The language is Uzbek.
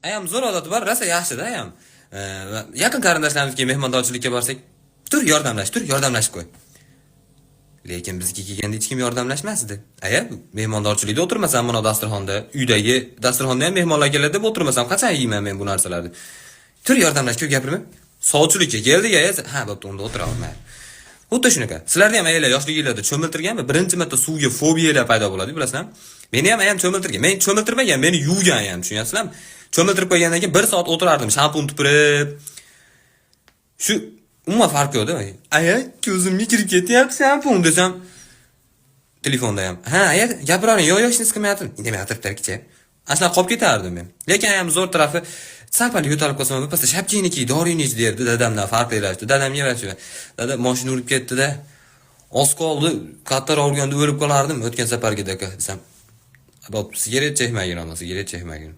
Ayam zo'r odati bor, rosa yaxshi-da ayam. Yaqin qarindoshlarimizga mehmondorchilikka borsak, tur yordamlashib qo'y. Lekin bizga kelganda hech kim yordamlashmasdi. Aya, mehmondorchilikda o'tirmasam mana dasturxonda, uydagi dasturxonda ham mehmonlar keladi deb o'tirmasam, qachon yeyman men bu narsalarni? Tur yordamlash ko'p gapirma. Sovchilikka keldik, aya, ha, bo'pti, unda o'tiraman. Xuddi shunaqa. Sizlarni ham aylar yoshliginglarda cho'miltirganmi? Birinchi marta suvga fobiyalar paydo bo'ladi, bilasizmi? Meni ham ayam cho'miltirgan. Men cho'miltirmagan, meni yuvgan ayam, tushunyapsizlarmi? Cho'miltirib qo'ygandan keyin 1 soat o'tirardim, shampun tupurib. Shu umuman farq yo'qda. Aya, ko'zimga kirib ketyapti shampun desam, telefonda ham. Ha, aya, gapiravering, yo'q, hech narsa qilmayaptim. Indamay atroflargacha. Aslan qolib ketardim men. Lekin ayam zo'r tarafi sal-pal yo'talib qolsam, pasta shapkiniki, doringiz derdi, dadamdan farqlashdi. Dadam yevashdi. Dada mashina urib ketdi-da. Oz qoldi, qattiq urganda o'lib qolardim o'tgan safargidek desam. Sigaret chekmagin, sigaret chekmagin.